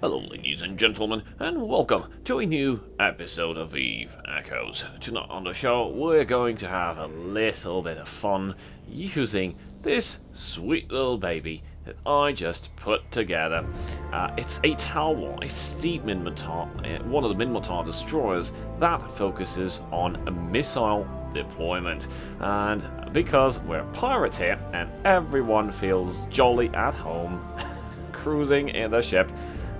Hello ladies and gentlemen, and welcome to a new episode of Eve Echoes. Tonight on the show, we're going to have a little bit of fun using this sweet little baby that I just put together. It's a Talwar, a steep Minmatar, one of the Minmatar destroyers that focuses on a missile deployment. And because we're pirates here, and everyone feels jolly at home cruising in the ship,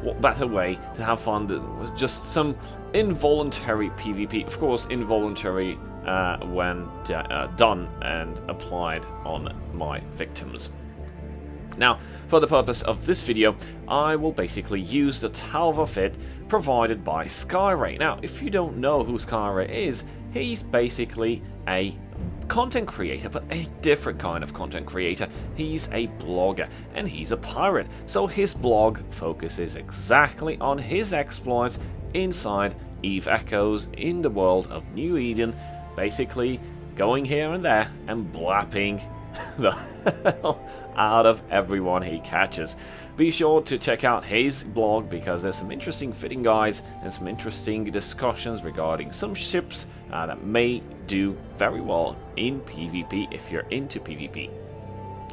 what better way to have fun than with just some involuntary PvP? Of course, involuntary when done and applied on my victims. Now, for the purpose of this video, I will basically use the Talwar fit provided by Skyray. Now, if you don't know who Skyray is, he's basically a content creator, but a different kind of content creator. He's a blogger and he's a pirate, so his blog focuses exactly on his exploits inside Eve Echoes in the world of New Eden, basically going here and there and blapping the hell out of everyone he catches. Be sure to check out his blog because there's some interesting fitting guides and some interesting discussions regarding some ships that may do very well in PvP if you're into PvP.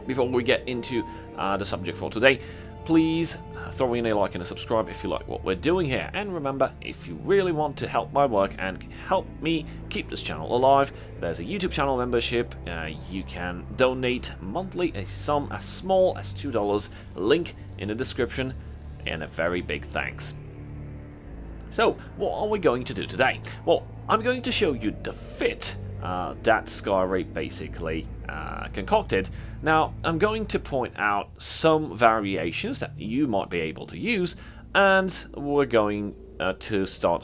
Before we get into the subject for today, please throw in a like and a subscribe if you like what we're doing here. And remember, if you really want to help my work and help me keep this channel alive, there's a YouTube channel membership. You can donate monthly a sum as small as $2. Link in the description, and a very big thanks. So, what are we going to do today? Well, I'm going to show you the fit that Skyray basically concocted. Now, I'm going to point out some variations that you might be able to use, and we're going to start.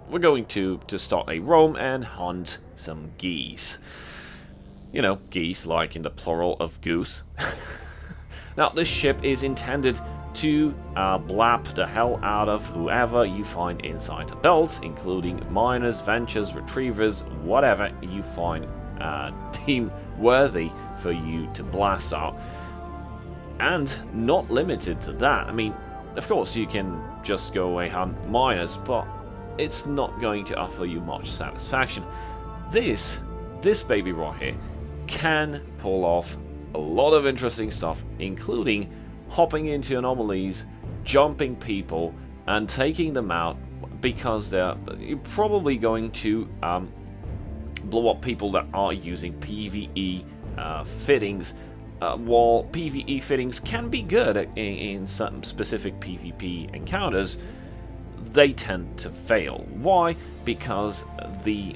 We're going to start a roam and hunt some geese. You know, geese like in the plural of goose. Now, this ship is intended to blap the hell out of whoever you find inside the belts, including miners, ventures, retrievers, whatever you find deemed worthy for you to blast out. And not limited to that. I mean, of course you can just go away hunt miners, but it's not going to offer you much satisfaction. This baby right here can pull off a lot of interesting stuff, including hopping into anomalies, jumping people, and taking them out because they're probably going to blow up people that are using PvE fittings. While PvE fittings can be good in certain specific PvP encounters, they tend to fail. Why? Because in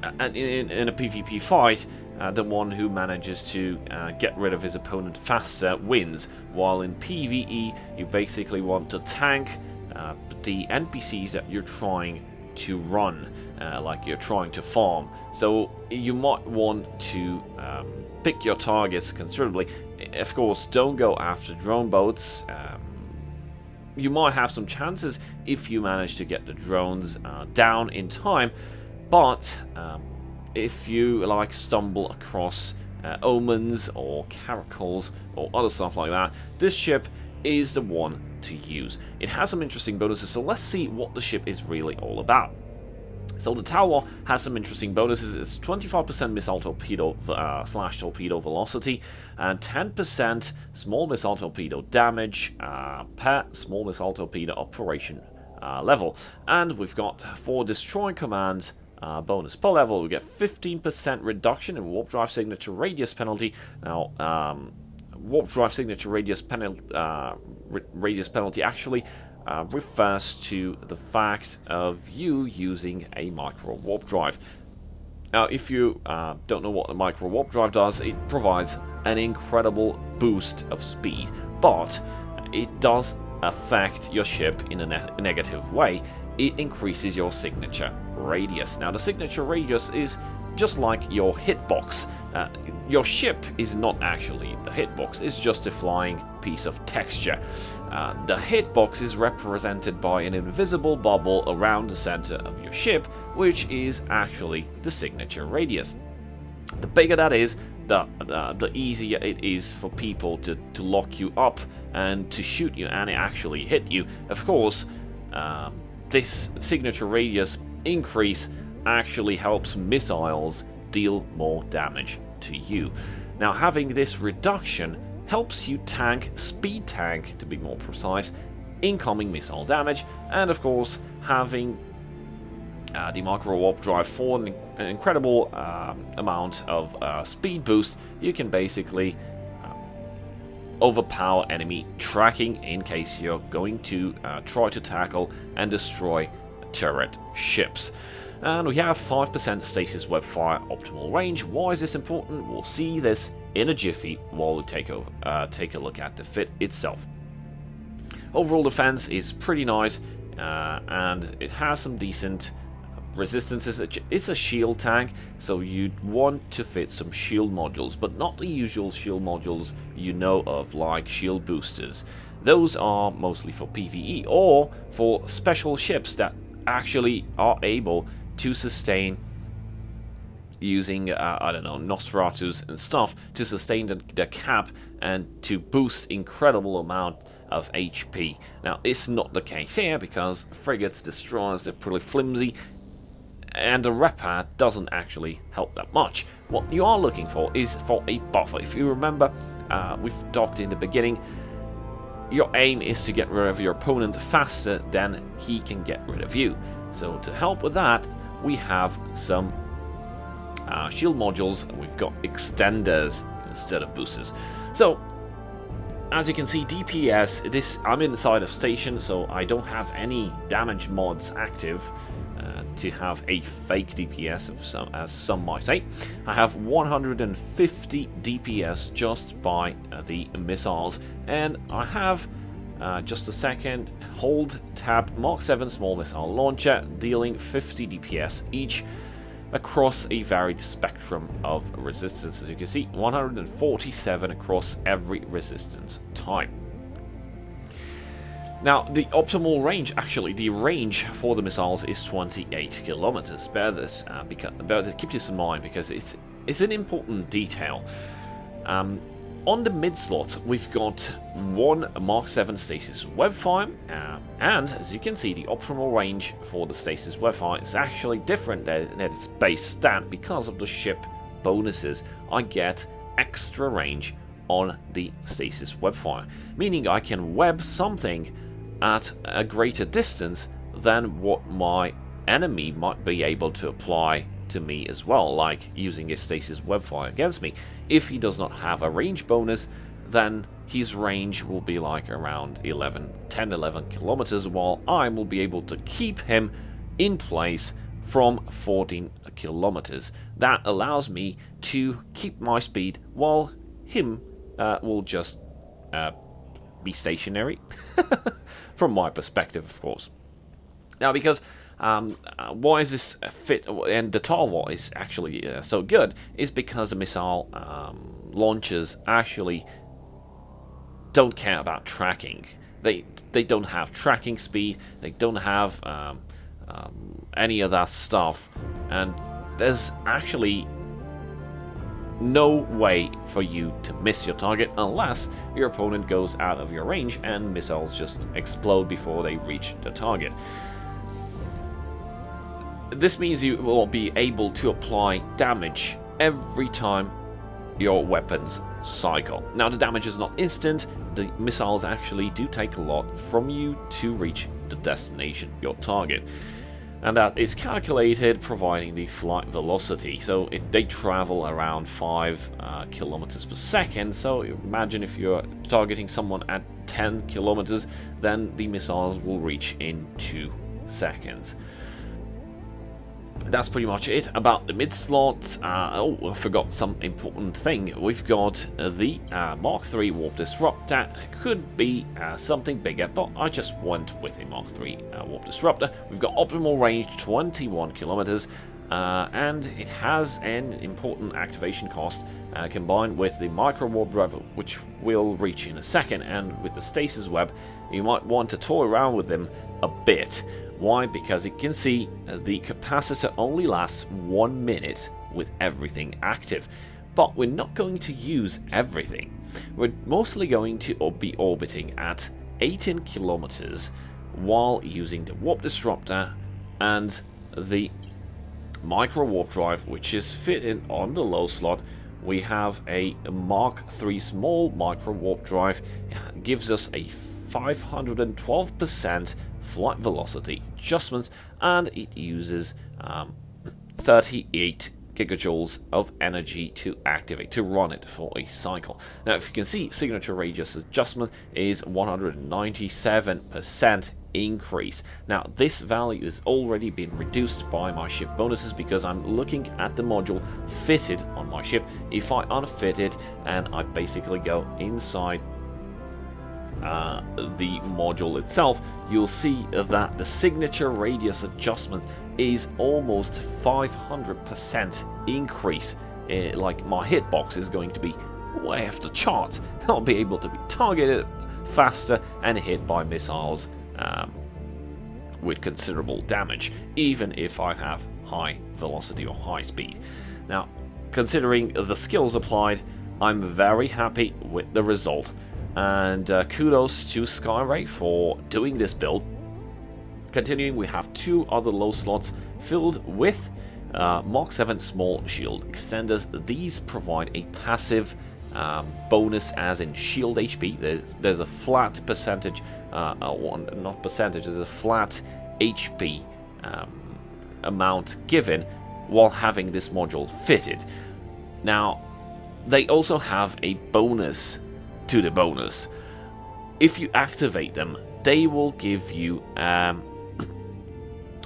a PvP fight, the one who manages to get rid of his opponent faster wins, while in PvE you basically want to tank the NPCs that you're trying to run, like you're trying to farm. So you might want to pick your targets considerably. Of course, don't go after drone boats. You might have some chances if you manage to get the drones down in time, but if you like stumble across omens or caracals or other stuff like that, this ship is the one to use. It has some interesting bonuses, so let's see what the ship is really all about. So the Talwar has some interesting bonuses. It's 25% missile torpedo slash torpedo velocity and 10% small missile torpedo damage per small missile torpedo operation level. And we've got for destroy command bonus per level, we get 15% reduction in warp drive signature radius penalty. Now, warp drive signature radius penalty actually refers to the fact of you using a micro warp drive. Now, if you don't know what a micro warp drive does, it provides an incredible boost of speed, but it does affect your ship in a negative way. It increases your signature radius. Now, the signature radius is just like your hitbox. Your ship is not actually the hitbox, it's just a flying piece of texture. The hitbox is represented by an invisible bubble around the center of your ship, which is actually the signature radius. The bigger that is, the easier it is for people to lock you up and to shoot you and actually hit you. Of course, this signature radius increase actually helps missiles deal more damage to you. Now, having this reduction helps you speed tank, to be more precise, incoming missile damage, and of course, having the micro warp drive for an incredible amount of speed boost, you can basically overpower enemy tracking in case you're going to try to tackle and destroy turret ships. And we have 5% stasis webfire optimal range. Why is this important? We'll see this in a jiffy while we take a look at the fit itself. Overall defense is pretty nice, and it has some decent resistances. It's a shield tank, so you'd want to fit some shield modules, but not the usual shield modules you know of, like shield boosters. Those are mostly for PvE or for special ships that actually are able to sustain using, I don't know, Nosferatus and stuff to sustain the cap and to boost incredible amount of HP. Now, it's not the case here because frigates, destroyers, they're pretty flimsy, and the repad doesn't actually help that much. What you are looking for is for a buffer. If you remember, we've talked in the beginning, your aim is to get rid of your opponent faster than he can get rid of you. So to help with that, we have some shield modules. We've got extenders instead of boosters. So as you can see, DPS, I'm inside of station, so I don't have any damage mods active to have a fake DPS, as some might say. I have 150 DPS just by the missiles, and I have, just a second, hold tab Mark 7 small missile launcher, dealing 50 DPS each across a varied spectrum of resistance. As you can see, 147 across every resistance type. Now, the optimal range, actually, the range for the missiles is 28 kilometers. Bear keep this in mind because it's an important detail. On the mid slot, we've got one Mark 7 stasis webfire, and as you can see, the optimal range for the stasis webfire is actually different than its base stat because of the ship bonuses. I get extra range on the stasis webfire, meaning I can web something at a greater distance than what my enemy might be able to apply to me as well, like using a stasis webfire against me. If he does not have a range bonus, then his range will be like around 10-11 kilometers, while I will be able to keep him in place from 14 kilometers. That allows me to keep my speed while him will just be stationary from my perspective, of course. Now, because why is this fit, and the Talwar is actually so good, is because the missile launchers actually don't care about tracking. They don't have tracking speed, they don't have any of that stuff, and there's actually no way for you to miss your target unless your opponent goes out of your range and missiles just explode before they reach the target. This means you will be able to apply damage every time your weapons cycle. Now, the damage is not instant. The missiles actually do take a lot from you to reach the destination, your target. And that is calculated providing the flight velocity. So they travel around 5 kilometers per second. So imagine if you're targeting someone at 10 kilometers, then the missiles will reach in 2 seconds. That's pretty much it about the mid slot. Oh, I forgot some important thing. We've got the Mark 3 Warp Disruptor. It could be something bigger, but I just went with a Mark 3 Warp Disruptor. We've got optimal range 21 kilometers, and it has an important activation cost combined with the Micro Warp Drive, which we'll reach in a second, and with the Stasis Web. You might want to toy around with them a bit. Why? Because you can see the capacitor only lasts 1 minute with everything active. But we're not going to use everything. We're mostly going to be orbiting at 18 kilometers while using the warp disruptor and the micro warp drive, which is fitted on the low slot. We have a Mark III small micro warp drive. It gives us a 512% flight velocity adjustments, and it uses 38 gigajoules of energy to activate, to run it for a cycle. Now, if you can see, signature radius adjustment is 197% increase. Now, this value has already been reduced by my ship bonuses because I'm looking at the module fitted on my ship. If I unfit it and I basically go inside the module itself, you'll see that the signature radius adjustment is almost 500% increase. Like, my hitbox is going to be way off the charts. I'll be able to be targeted faster and hit by missiles with considerable damage, even if I have high velocity or high speed. Now, considering the skills applied, I'm very happy with the result, and kudos to Skyray for doing this build. Continuing, we have two other low slots filled with Mark 7 small shield extenders. These provide a passive bonus, as in shield HP. There's a flat percentage, not percentage, there's a flat HP amount given while having this module fitted. Now, they also have a bonus to the bonus. If you activate them, they will give you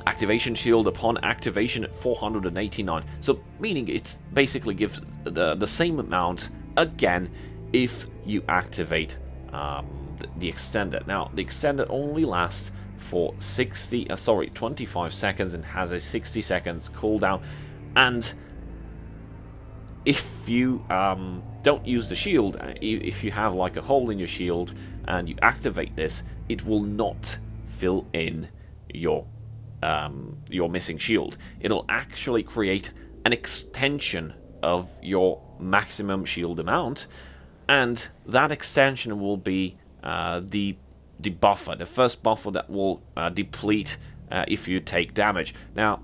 activation shield upon activation at 489. So, meaning it basically gives the same amount again if you activate the extender. Now, the extender only lasts for 25 seconds and has a 60 seconds cooldown, and if you don't use the shield, if you have like a hole in your shield and you activate this, it will not fill in your missing shield. It'll actually create an extension of your maximum shield amount, and that extension will be the buffer, the first buffer that will deplete if you take damage. Now,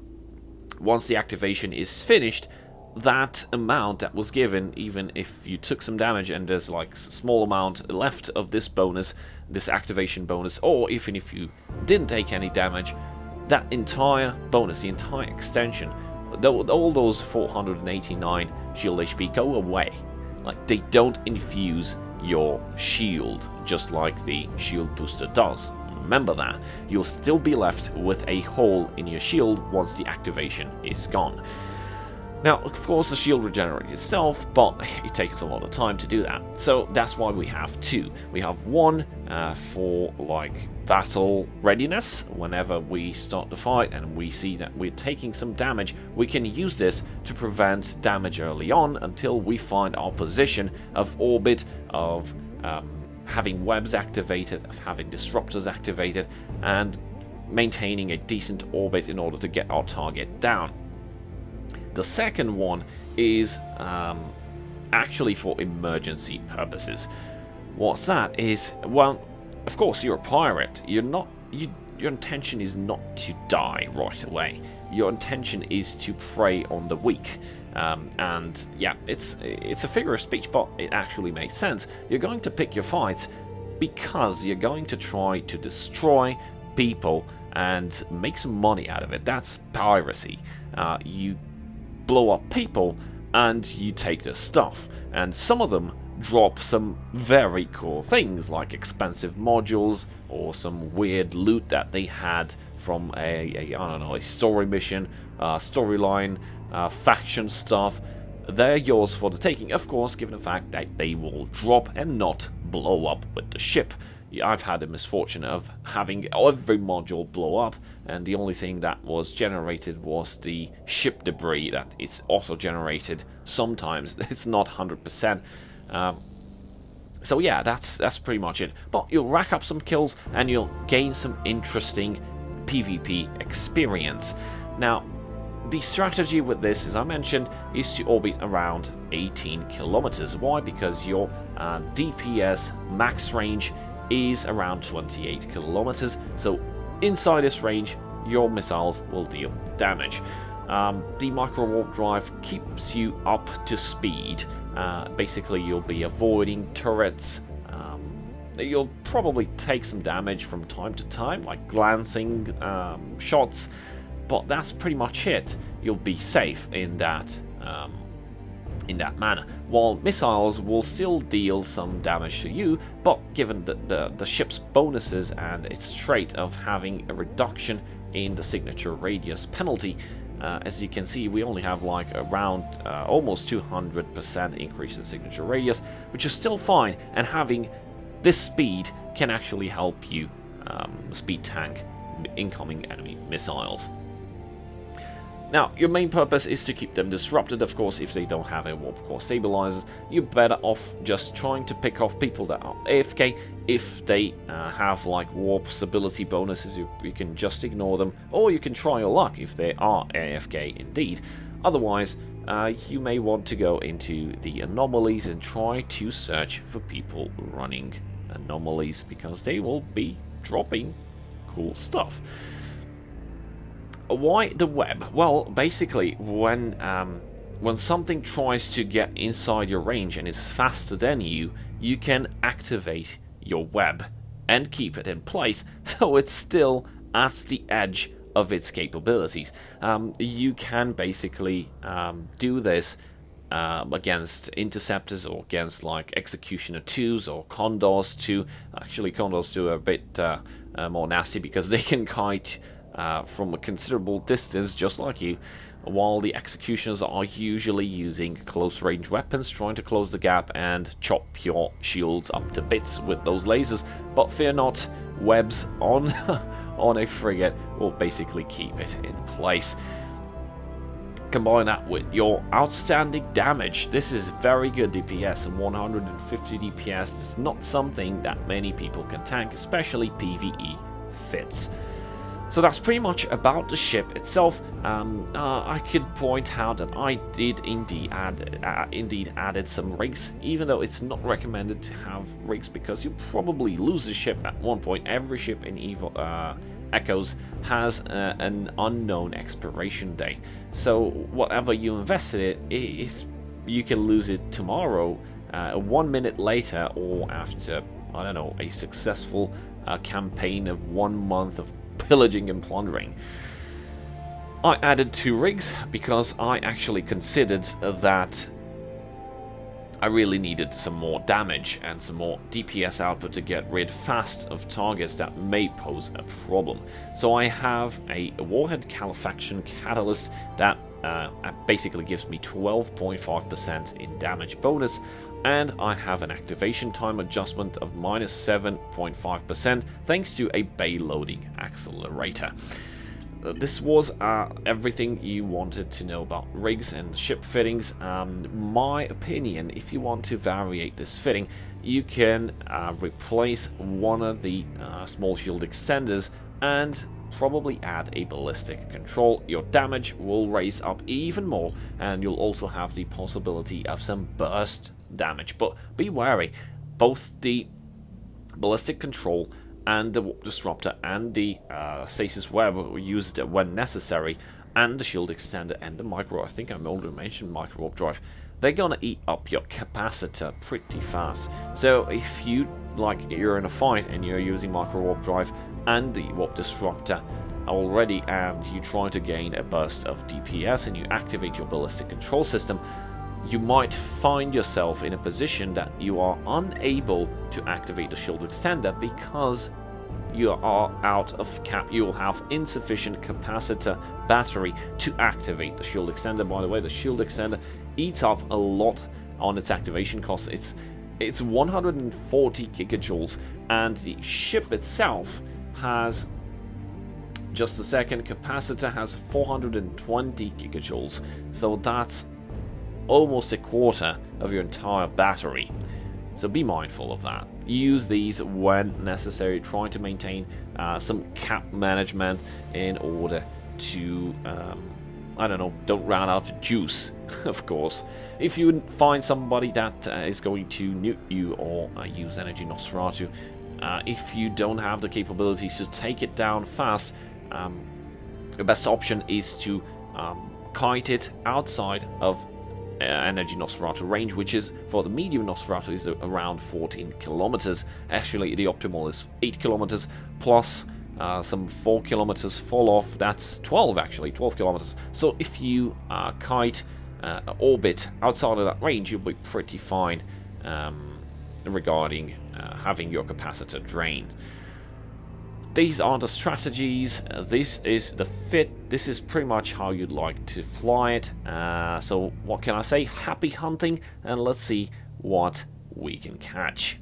once the activation is finished, that amount that was given, even if you took some damage and there's like a small amount left of this bonus, this activation bonus, or even if you didn't take any damage, that entire bonus, the entire extension, all those 489 shield HP go away. Like, they don't infuse your shield just like the shield booster does. Remember that. You'll still be left with a hole in your shield once the activation is gone. Now, of course, the shield regenerates itself, but it takes a lot of time to do that. So that's why we have two. We have one for like battle readiness. Whenever we start the fight and we see that we're taking some damage, we can use this to prevent damage early on until we find our position of orbit, of having webs activated, of having disruptors activated, and maintaining a decent orbit in order to get our target down. The second one is actually for emergency purposes. What's that is, well, of course you're a pirate. Your intention is not to die right away. Your intention is to prey on the weak. And yeah, it's a figure of speech, but it actually makes sense. You're going to pick your fights because you're going to try to destroy people and make some money out of it. That's piracy. You blow up people and you take their stuff, and some of them drop some very cool things like expensive modules or some weird loot that they had from I don't know, a story mission, storyline, faction stuff. They're yours for the taking, of course, given the fact that they will drop and not blow up with the ship. I've had the misfortune of having every module blow up, and the only thing that was generated was the ship debris that it's auto-generated sometimes. It's not 100%. So yeah, that's pretty much it. But you'll rack up some kills and you'll gain some interesting PvP experience. Now, The strategy with this, as I mentioned, is to orbit around 18 kilometers. Why? Because your DPS max range is around 28 kilometers. So inside this range, your missiles will deal damage. The micro warp drive keeps you up to speed. Basically, you'll be avoiding turrets. You'll probably take some damage from time to time, like glancing shots, but that's pretty much it. You'll be safe in that manner. While missiles will still deal some damage to you, but given the ship's bonuses and its trait of having a reduction in the signature radius penalty, as you can see, we only have like around almost 200% increase in signature radius, which is still fine, and having this speed can actually help you speed tank incoming enemy missiles. Now, your main purpose is to keep them disrupted. Of course, if they don't have a warp core stabilizers, you're better off just trying to pick off people that are AFK. If they have like warp stability bonuses, you can just ignore them, or you can try your luck if they are AFK indeed. Otherwise, you may want to go into the anomalies and try to search for people running anomalies, because they will be dropping cool stuff. Why the web? Well, basically, when something tries to get inside your range and is faster than you, you can activate your web and keep it in place, so it's still at the edge of its capabilities. You can basically do this against interceptors, or against like executioner 2s or condors 2. Actually, condors 2 are a bit more nasty, because they can kite from a considerable distance just like you, while the executioners are usually using close range weapons, trying to close the gap and chop your shields up to bits with those lasers. But fear not, webs on on a frigate will basically keep it in place. Combine that with your outstanding damage. This is very good DPS, and 150 DPS is not something that many people can tank, especially PvE fits. So that's pretty much about the ship itself. I could point out that I did indeed added some rigs, even though it's not recommended to have rigs, because you'll probably lose the ship at one point. Every ship in Echoes has an unknown expiration date, so whatever you invested in, you can lose it tomorrow, 1 minute later, or after, I don't know, a successful campaign of 1 month of pillaging and plundering. I added 2 rigs because I actually considered that I really needed some more damage and some more DPS output to get rid fast of targets that may pose a problem. So I have a warhead calefaction catalyst that basically gives me 12.5% in damage bonus, and I have an activation time adjustment of -7.5% thanks to a bay loading accelerator. This was everything you wanted to know about rigs and ship fittings. My opinion, if you want to variate this fitting, you can replace one of the small shield extenders and probably add a ballistic control. Your damage will raise up even more, and you'll also have the possibility of some burst damage. But be wary, both the ballistic control and the warp disruptor and the stasis web were used when necessary, and the shield extender and the micro, I think I already mentioned micro warp drive, they're gonna eat up your capacitor pretty fast. So if you're in a fight and you're using micro warp drive and the warp disruptor already, and you try to gain a burst of DPS and you activate your ballistic control system, you might find yourself in a position that you are unable to activate the shield extender because you are out of cap. You will have insufficient capacitor battery to activate the shield extender. By the way, the shield extender eats up a lot on its activation cost. It's 140 gigajoules, and the ship itself has, just a second, capacitor has 420 gigajoules, so that's almost a quarter of your entire battery. So be mindful of that. Use these when necessary. Try to maintain some cap management in order to I don't know, don't run out of juice, of course. If you find somebody that is going to nuke you or use Energy Nosferatu, if you don't have the capabilities to take it down fast, the best option is to kite it outside of Energy Nosferatu range, which is, for the medium Nosferatu, is around 14 kilometers. Actually, the optimal is 8 kilometers plus some 4 kilometers fall off. That's 12 actually, 12 kilometers. So if you kite orbit outside of that range, you'll be pretty fine regarding having your capacitor drained. These are the strategies. This is the fit. This is pretty much how you'd like to fly it. So what can I say? Happy hunting, and let's see what we can catch.